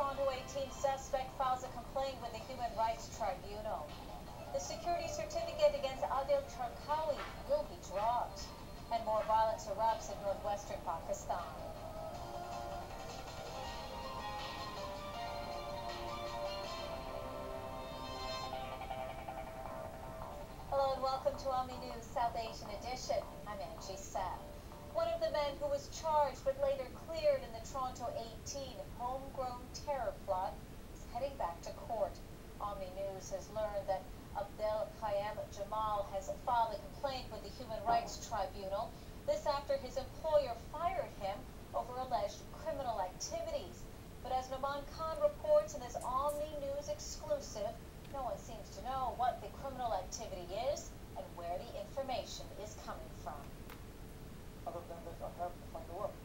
Toronto 18 suspect files a complaint with the Human Rights Tribunal. The security certificate against Abdul Qayyum will be dropped. And more violence erupts in northwestern Pakistan. Hello and welcome to OMNI News South Asian Edition. I'm Angie Sapp. One of the men who was charged but later cleared in the Toronto 18 homegrown terror plot is heading back to court. OMNI News has learned that Abdul Qayyum Jamal has filed a complaint with the Human Rights Tribunal. This after his employer fired him over alleged criminal activities. But as Nauman Khan reports in this OMNI News exclusive, no one seems to know what the criminal activity is and where the information is coming from. Other than that, I have to find a work.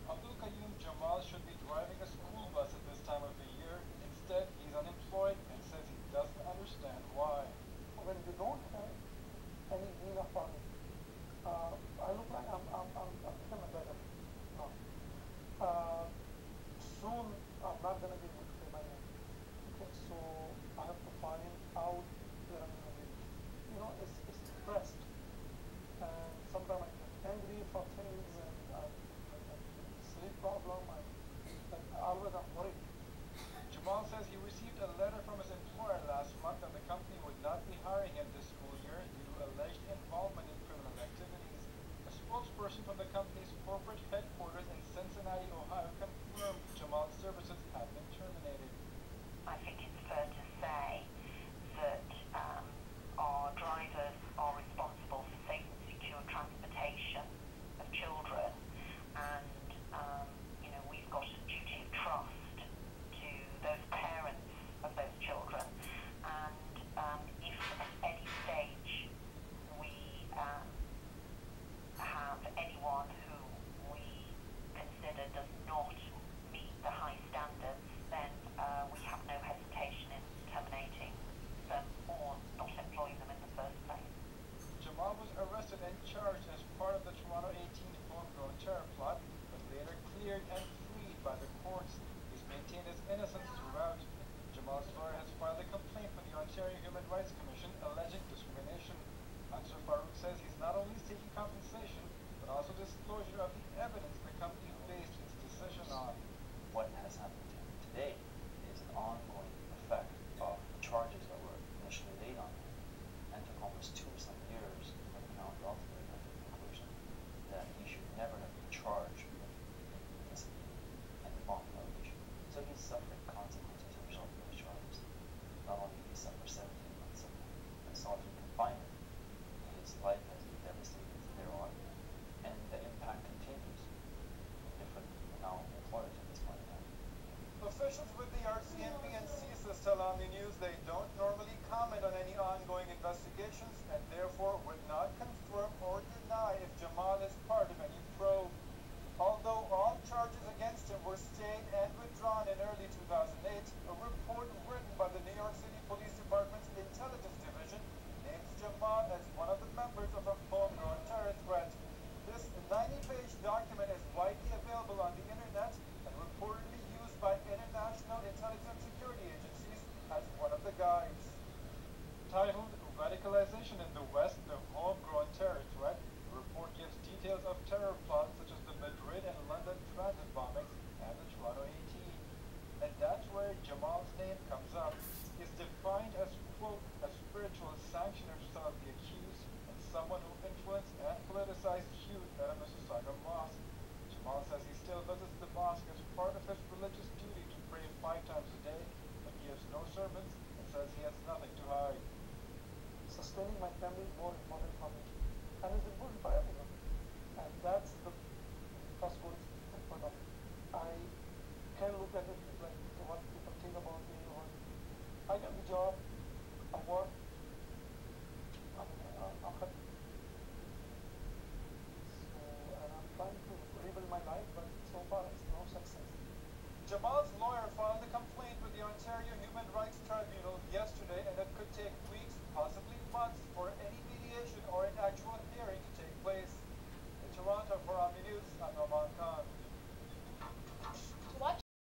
Abdul Qayyum Jamal should be driving a school bus at this time of the year. Instead, he's unemployed and says he doesn't understand why. When you don't have any need of money, I look like I'm becoming better. Soon, I'm not going to be able to pay my rent. Okay, so I have to find out where I'm going to be. You know, it's depressed. And sometimes I get angry for things, and I sleep problem. Always I'm worried. Jamal says he received a letter from his employer last month that the company would not be hiring him this school year due to alleged involvement in criminal activities. A spokesperson from the company's corporate headquarters in Cincinnati, Ohio, confirmed Jamal's services have been terminated. I think it's fair to say that our drivers are responsible for safe and secure transportation of children, and we've got a duty of trust to those parents of those children, and if at any stage we have anyone who we consider does not meet the high standards, then we have no hesitation in terminating them or not employing them in the first place. Jamal was arrested and charged as part of the Toronto 18 homegrown terror plot, but later cleared and freed by the courts. He's maintained his innocence throughout. Jamal's lawyer has filed a complaint with the Ontario Human Rights Commission alleging discrimination. Anser Farooq says he's not only seeking compensation, but also disclosure of the evidence the company based its decision on. What has happened to him today is an ongoing effect of the charges that were initially laid on him, and took almost 2 some years for the now ultimately come to the conclusion that he should never have been charged with dismissal and bomb allegation. So he's suffering consequences as a result of those charges. Not only did he suffer 17 months of solitary confinement, his life has been devastated thereon, and the impact continues with different now employers at this point in time. Officials with the RCMP and CSIS tell OMNI News they don't normally comment on any ongoing investigations and therefore would not confirm or deny if Jamal is part of any probe. Although all charges against him were stayed and withdrawn in early 2008, a report written by the New York City Police Department's Intelligence Division names Jamal as one of the members of a homegrown terror threat. This 90-page document is widely available on the internet and reportedly used by international intelligence security agencies as one of the guides. Titled Radicalization in the West, the Homegrown Terror Threat, the report gives details of terror plots such as the Madrid and London transit bombings and the Toronto 18. And that's where Jamal's name comes up. He is defined as, quote, a spiritual sanctioner to some of the accused and someone who influenced and politicized youth at a Mississauga mosque. Jamal says he still visits the mosque as part of his religious duty to pray 5 times a day, but gives no sermons and says he has nothing to hide. Sustaining my family is more important for me, and it's important for everyone. And that's the first goal in front of me. I can look at it